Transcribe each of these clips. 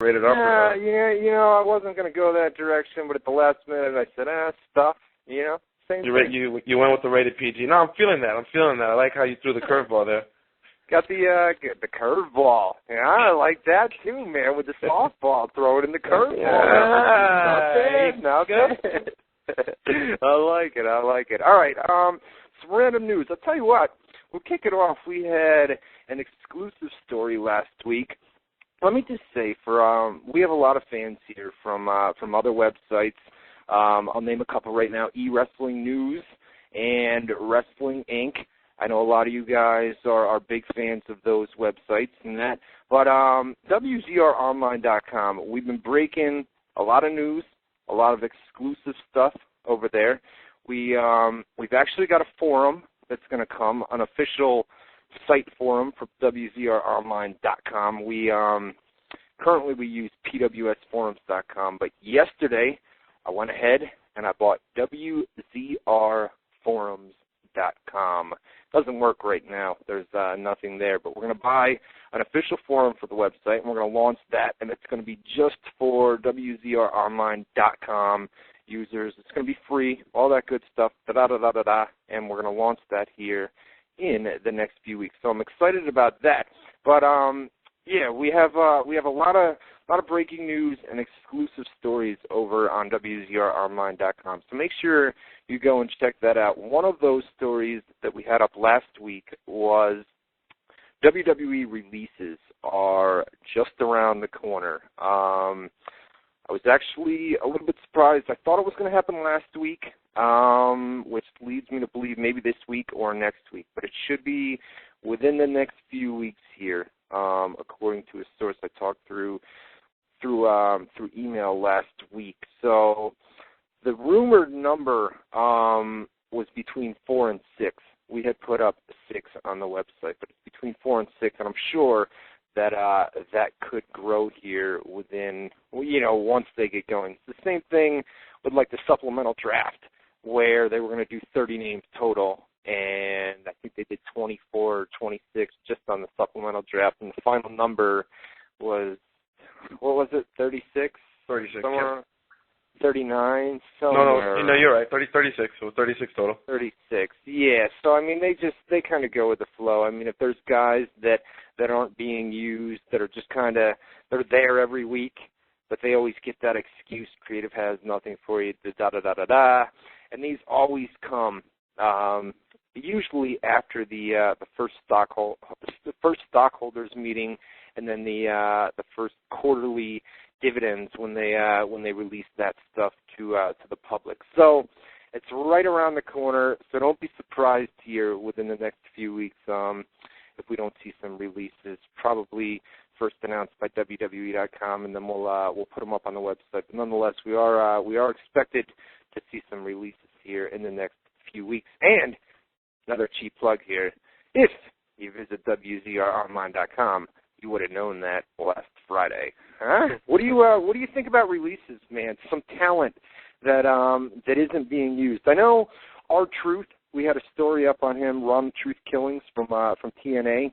rated up. I wasn't going to go that direction, but at the last minute I said, stuff, same thing. You went with the rated PG. No, I'm feeling that. I like how you threw the curveball there. Got the curveball. Yeah, I like that too, man. With the softball, throw it in the curveball. Yeah. Not bad. I like it. All right. Some random news. I'll tell you what. We'll kick it off. We had an exclusive story last week. Let me just say, we have a lot of fans here from other websites. I'll name a couple right now: eWrestling News and Wrestling Inc. I know a lot of you guys are big fans of those websites and that. But WZROnline.com, we've been breaking a lot of news, a lot of exclusive stuff over there. We've actually got a forum that's going to come, an official site forum for WZROnline.com. Currently we use pwsforums.com, but yesterday I went ahead and I bought WZRforums.com. Doesn't work right now. There's nothing there, but we're going to buy an official forum for the website, and we're going to launch that, and it's going to be just for WZROnline.com users. It's going to be free, all that good stuff, da-da-da-da-da-da, and we're going to launch that here in the next few weeks. So I'm excited about that. But, we have a lot of breaking news and exclusive stories over on WZROnline.com. So make sure you go and check that out. One of those stories that we had up last week was WWE releases are just around the corner. I was actually a little bit surprised. I thought it was going to happen last week, which leads me to believe maybe this week or next week. But it should be within the next few weeks here, according to a source I talked through email last week. So the rumored number was between 4 and 6. We had put up 6 on the website, but it's between 4 and 6, and I'm sure that that could grow here within, once they get going. It's the same thing with like the supplemental draft, where they were going to do 30 names total, and I think they did 24 or 26 just on the supplemental draft, and the final number was, what was it, 36? 36, somewhere, yeah. 39, somewhere. No, you're right, 36, so 36 total. 36, yeah. So, they kind of go with the flow. If there's guys that aren't being used, that are just they're there every week, but they always get that excuse, creative has nothing for you, da-da-da-da-da, and these always come usually after the first stockholders meeting, and then the first quarterly dividends when they release that stuff to the public. So it's right around the corner. So don't be surprised here within the next few weeks if we don't see some releases. Probably first announced by WWE.com, and then we'll put them up on the website. But nonetheless, we are expected to see some releases here in the next few weeks. And another cheap plug here: if you visit WZROnline.com, you would have known that last Friday. Huh? What do you think about releases, man? Some talent that isn't being used. I know R-Truth. We had a story up on him, Ron Truth Killings from TNA.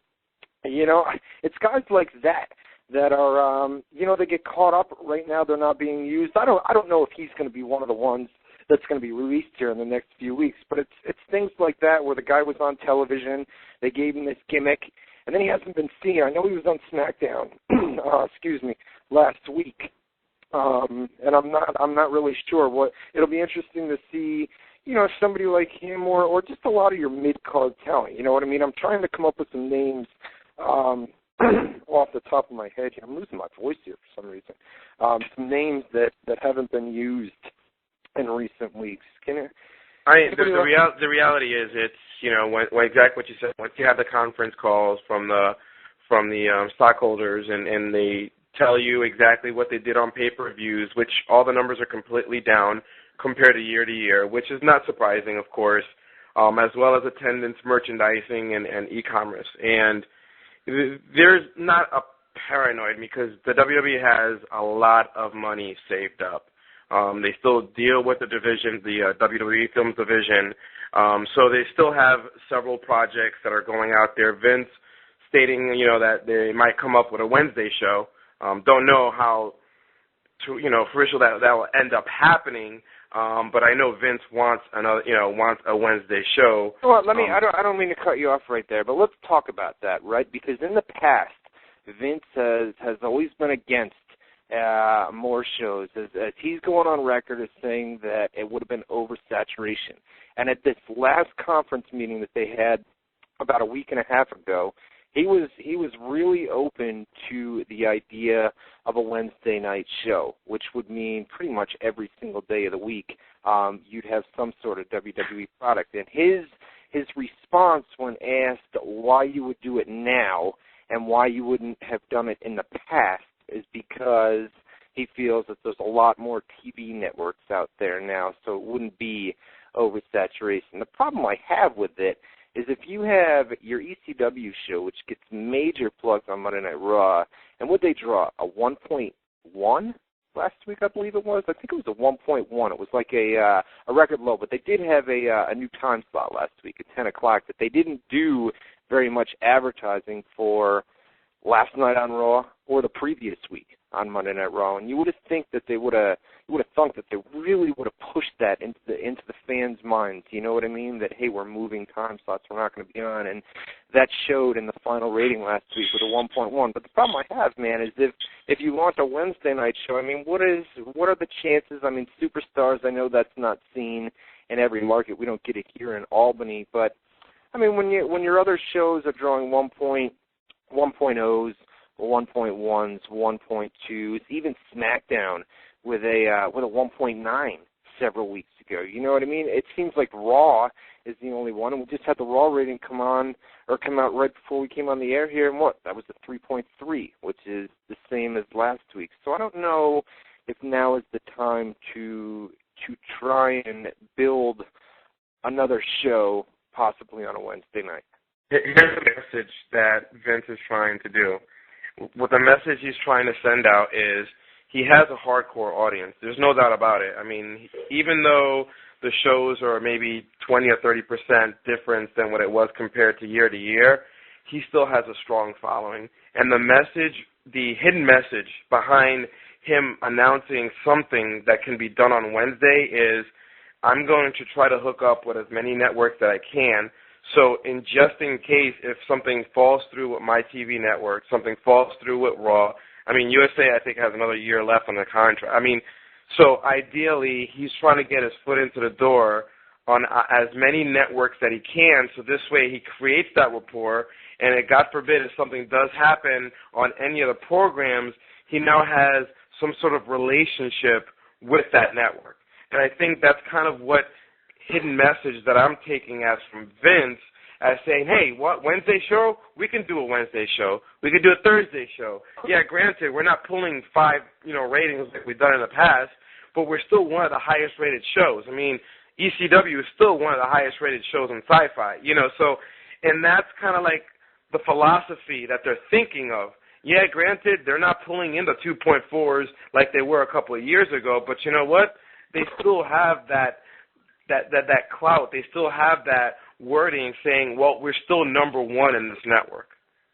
It's guys like that are they get caught up right now. They're not being used. I don't know if he's going to be one of the ones that's going to be released here in the next few weeks. But it's things like that where the guy was on television, they gave him this gimmick, and then he hasn't been seen. I know he was on SmackDown, last week, and I'm not really sure what. It'll be interesting to see, somebody like him or just a lot of your mid-card talent. You know what I mean? I'm trying to come up with some names off the top of my head here. I'm losing my voice here for some reason. Some names that haven't been used in recent weeks. The reality is, it's when exactly what you said. Once you have the conference calls from the stockholders and they tell you exactly what they did on pay-per-views, which all the numbers are completely down compared to year, which is not surprising, of course, as well as attendance, merchandising, and e-commerce. And there's not a paranoid because the WWE has a lot of money saved up. They still deal with the division, the WWE Films division, so they still have several projects that are going out there. Vince stating, that they might come up with a Wednesday show Don't know how for sure that will end up happening. But I know Vince wants a Wednesday show. Well, I don't mean to cut you off right there, but let's talk about that, right? Because in the past, Vince has always been against more shows, as he's going on record as saying that it would have been oversaturation. And at this last conference meeting that they had about a week and a half ago, he was really open to the idea of a Wednesday night show, which would mean pretty much every single day of the week you'd have some sort of WWE product. And his response when asked why you would do it now and why you wouldn't have done it in the past is because he feels that there's a lot more TV networks out there now, so it wouldn't be oversaturation. The problem I have with it is if you have your ECW show, which gets major plugs on Monday Night Raw, and would they draw a 1.1 last week, I believe it was? I think it was a 1.1. It was like a record low, but they did have a new time slot last week at 10 o'clock that they didn't do very much advertising for last night on Raw or the previous week on Monday Night Raw, and you would have thought that they really would have pushed that into the fans' minds. You know what I mean? That hey, we're moving time slots, we're not going to be on, and that showed in the final rating last week with a 1.1. But the problem I have, man, is if you want a Wednesday night show, I mean, what are the chances? I mean, Superstars, I know that's not seen in every market. We don't get it here in Albany, but I mean, when your other shows are drawing 1.0s, 1.1s, 1.2s, even SmackDown with a 1.9 several weeks ago. You know what I mean? It seems like Raw is the only one, and we just had the Raw rating come out right before we came on the air here, and that was a 3.3, which is the same as last week. So I don't know if now is the time to try and build another show possibly on a Wednesday night. Here's the message that Vince is trying to do. What the message he's trying to send out is he has a hardcore audience. There's no doubt about it. I mean, even though the shows are maybe 20 or 30% difference than what it was compared to year, he still has a strong following. And the hidden message behind him announcing something that can be done on Wednesday is, I'm going to try to hook up with as many networks that I can. So just in case if something falls through with my TV network, something falls through with Raw, I mean, USA, I think, has another year left on the contract. I mean, so ideally, he's trying to get his foot into the door on as many networks that he can, so this way he creates that rapport, and God forbid if something does happen on any of the programs, he now has some sort of relationship with that network. And I think that's kind of what hidden message that I'm taking as from Vince, as saying, hey, what, Wednesday show? We can do a Wednesday show. We can do a Thursday show. Yeah, granted, we're not pulling 5, ratings like we've done in the past, but we're still one of the highest rated shows. I mean, ECW is still one of the highest rated shows on Sci-Fi, so, and that's kind of like the philosophy that they're thinking of. Yeah, granted, they're not pulling in the 2.4s like they were a couple of years ago, but you know what? They still have that clout. They still have that wording saying, well, we're still number one in this network.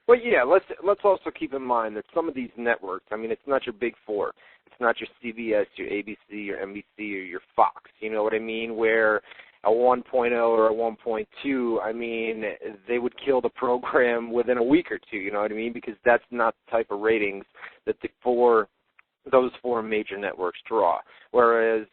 Well, yeah, let's also keep in mind that some of these networks, I mean, it's not your big four. It's not your CBS, your ABC, your NBC, or your Fox. You know what I mean? Where a 1.0 or a 1.2, I mean, they would kill the program within a week or two, you know what I mean? Because that's not the type of ratings that those four major networks draw. Whereas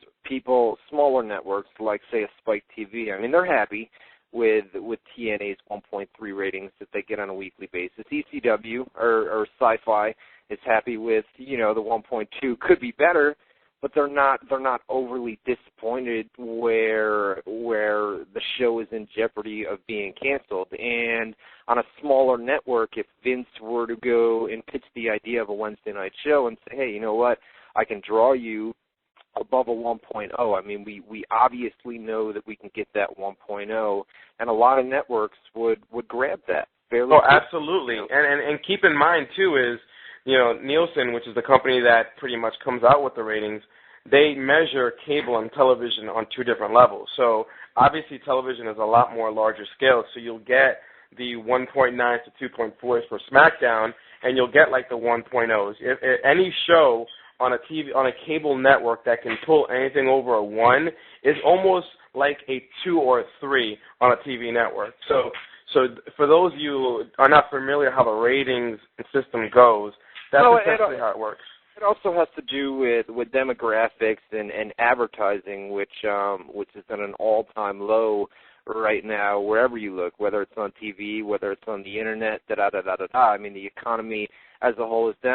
smaller networks like, say, a Spike TV, I mean, they're happy with TNA's 1.3 ratings that they get on a weekly basis. ECW or Sci-Fi is happy with, the 1.2. Could be better, but they're not overly disappointed where the show is in jeopardy of being canceled. And on a smaller network, if Vince were to go and pitch the idea of a Wednesday night show and say, hey, you know what, I can draw you above a 1.0. I mean, we obviously know that we can get that 1.0, and a lot of networks would grab that. Oh, absolutely. And keep in mind, too, is, Nielsen, which is the company that pretty much comes out with the ratings, they measure cable and television on two different levels. So obviously television is a lot more larger scale, so you'll get the 1.9 to 2.4s for SmackDown, and you'll get like the 1.0s. If any show on a cable network that can pull anything over a 1 is almost like a 2 or a 3 on a TV network. So for those of you who are not familiar how the ratings system goes, that's essentially how it works. It also has to do with demographics and advertising, which is at an all-time low right now wherever you look, whether it's on TV, whether it's on the internet, I mean, the economy as a whole is down.